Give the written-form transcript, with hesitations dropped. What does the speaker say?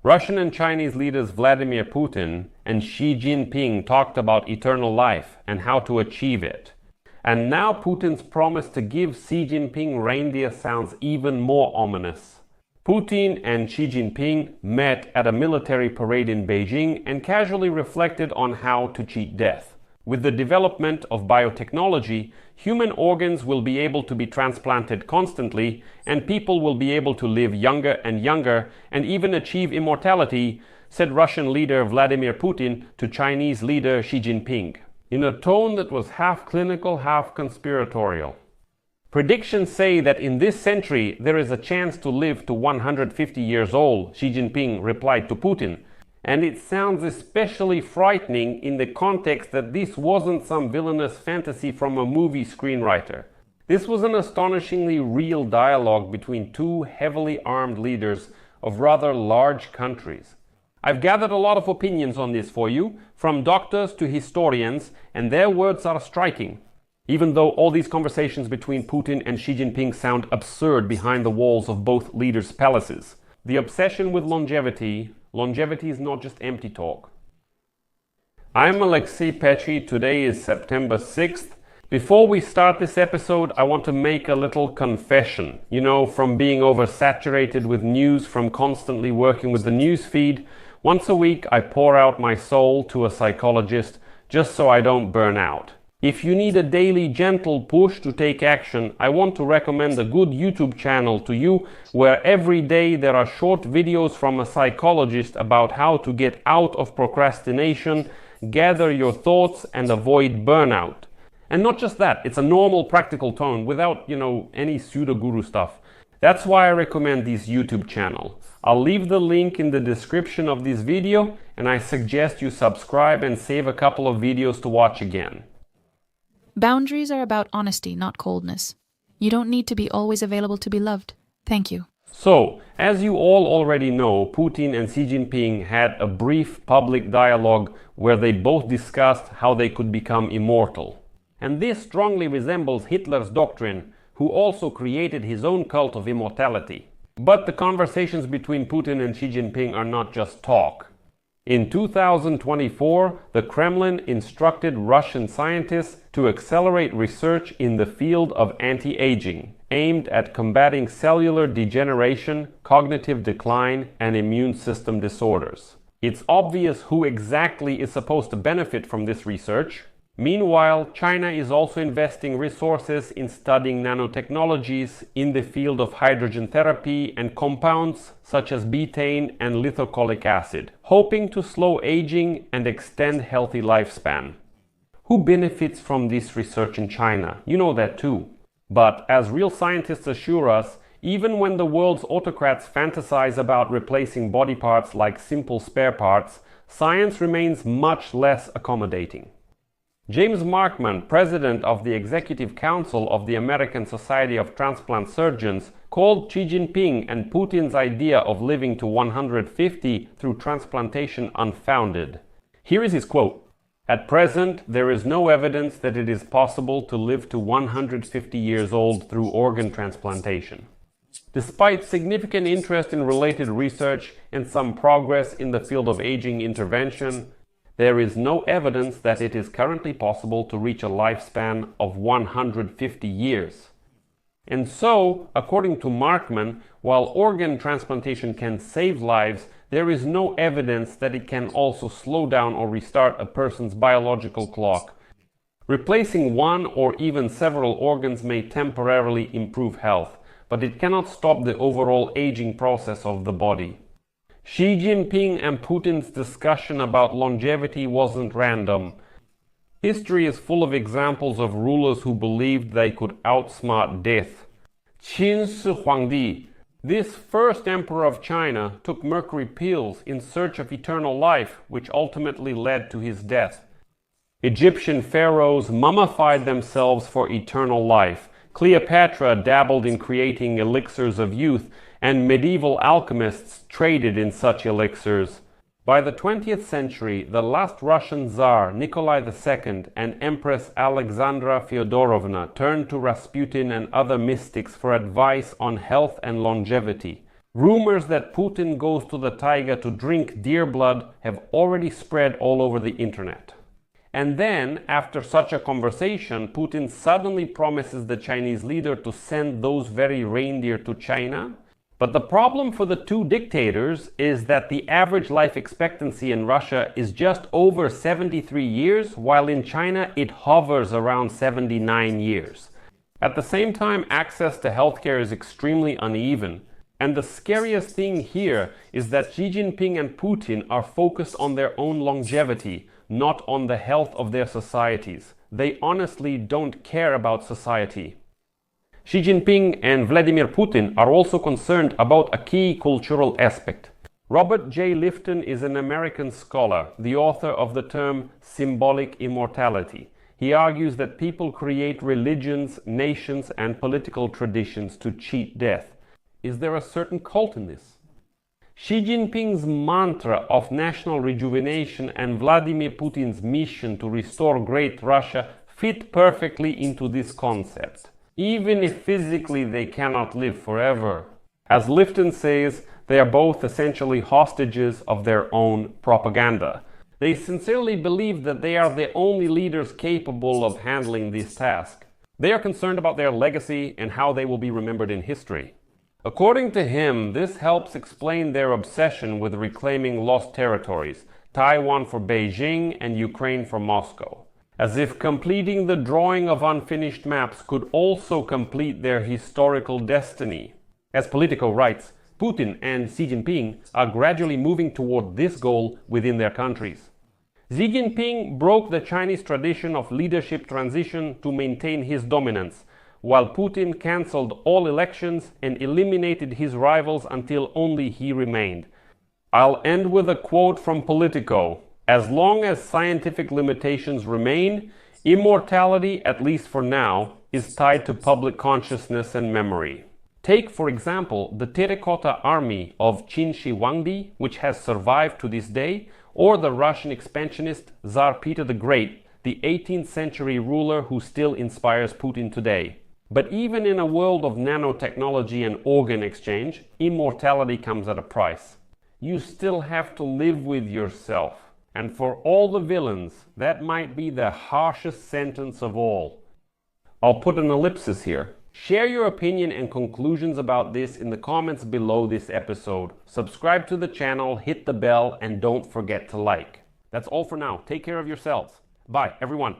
Russian and Chinese leaders Vladimir Putin and Xi Jinping talked about eternal life and how to achieve it. And now Putin's promise to give Xi Jinping reindeer sounds even more ominous. Putin and Xi Jinping met at a military parade in Beijing and casually reflected on how to cheat death. With the development of biotechnology, human organs will be able to be transplanted constantly, and people will be able to live younger and younger and even achieve immortality, said Russian leader Vladimir Putin to Chinese leader Xi Jinping, in a tone that was half clinical, half conspiratorial. Predictions say that in this century there is a chance to live to 150 years old, Xi Jinping replied to Putin. And it sounds especially frightening in the context that this wasn't some villainous fantasy from a movie screenwriter. This was an astonishingly real dialogue between two heavily armed leaders of rather large countries. I've gathered a lot of opinions on this for you, from doctors to historians, and their words are striking. Even though all these conversations between Putin and Xi Jinping sound absurd behind the walls of both leaders' palaces. The obsession with longevity is not just empty talk. I'm Alexei Pechiy. Today is September 6th. Before we start this episode, I want to make a little confession. You know, from being oversaturated with news, from constantly working with the news feed, once a week I pour out my soul to a psychologist just so I don't burn out. If you need a daily gentle push to take action, I want to recommend a good YouTube channel to you where every day there are short videos from a psychologist about how to get out of procrastination, gather your thoughts and avoid burnout. And not just that, it's a normal practical tone without, any pseudo-guru stuff. That's why I recommend this YouTube channel. I'll leave the link in the description of this video and I suggest you subscribe and save a couple of videos to watch again. Boundaries are about honesty, not coldness. You don't need to be always available to be loved. Thank you. So, as you all already know, Putin and Xi Jinping had a brief public dialogue where they both discussed how they could become immortal. And this strongly resembles Hitler's doctrine, who also created his own cult of immortality. But the conversations between Putin and Xi Jinping are not just talk. In 2024, the Kremlin instructed Russian scientists to accelerate research in the field of anti-aging, aimed at combating cellular degeneration, cognitive decline, and immune system disorders. It's obvious who exactly is supposed to benefit from this research. Meanwhile, China is also investing resources in studying nanotechnologies in the field of hydrogen therapy and compounds such as betaine and lithocholic acid, hoping to slow aging and extend healthy lifespan. Who benefits from this research in China? You know that too. But as real scientists assure us, even when the world's autocrats fantasize about replacing body parts like simple spare parts, science remains much less accommodating. James Markman, president of the Executive Council of the American Society of Transplant Surgeons, called Xi Jinping and Putin's idea of living to 150 through transplantation unfounded. Here is his quote: "At present, there is no evidence that it is possible to live to 150 years old through organ transplantation." Despite significant interest in related research and some progress in the field of aging intervention, there is no evidence that it is currently possible to reach a lifespan of 150 years. And so, according to Markman, while organ transplantation can save lives, there is no evidence that it can also slow down or restart a person's biological clock. Replacing one or even several organs may temporarily improve health, but it cannot stop the overall aging process of the body. Xi Jinping and Putin's discussion about longevity wasn't random. History is full of examples of rulers who believed they could outsmart death. Qin Shi Huangdi, this first emperor of China, took mercury pills in search of eternal life, which ultimately led to his death. Egyptian pharaohs mummified themselves for eternal life. Cleopatra dabbled in creating elixirs of youth, and medieval alchemists traded in such elixirs. By the 20th century, the last Russian Tsar, Nikolai II, and Empress Alexandra Fyodorovna turned to Rasputin and other mystics for advice on health and longevity. Rumors that Putin goes to the taiga to drink deer blood have already spread all over the internet. And then, after such a conversation, Putin suddenly promises the Chinese leader to send those very reindeer to China. But the problem for the two dictators is that the average life expectancy in Russia is just over 73 years, while in China it hovers around 79 years. At the same time, access to healthcare is extremely uneven. And the scariest thing here is that Xi Jinping and Putin are focused on their own longevity, not on the health of their societies. They honestly don't care about society. Xi Jinping and Vladimir Putin are also concerned about a key cultural aspect. Robert J. Lifton is an American scholar, the author of the term Symbolic Immortality. He argues that people create religions, nations, and political traditions to cheat death. Is there a certain cult in this? Xi Jinping's mantra of national rejuvenation and Vladimir Putin's mission to restore Great Russia fit perfectly into this concept, even if physically they cannot live forever. As Lifton says, they are both essentially hostages of their own propaganda. They sincerely believe that they are the only leaders capable of handling this task. They are concerned about their legacy and how they will be remembered in history. According to him, this helps explain their obsession with reclaiming lost territories, Taiwan for Beijing and Ukraine for Moscow. As if completing the drawing of unfinished maps could also complete their historical destiny. As Politico writes, Putin and Xi Jinping are gradually moving toward this goal within their countries. Xi Jinping broke the Chinese tradition of leadership transition to maintain his dominance, while Putin cancelled all elections and eliminated his rivals until only he remained. I'll end with a quote from Politico. As long as scientific limitations remain, immortality, at least for now, is tied to public consciousness and memory. Take, for example, the Terracotta Army of Qin Shi Huangdi, which has survived to this day, or the Russian expansionist Tsar Peter the Great, the 18th century ruler who still inspires Putin today. But even in a world of nanotechnology and organ exchange, immortality comes at a price. You still have to live with yourself. And for all the villains, that might be the harshest sentence of all. I'll put an ellipsis here. Share your opinion and conclusions about this in the comments below this episode. Subscribe to the channel, hit the bell, and don't forget to like. That's all for now. Take care of yourselves. Bye, everyone.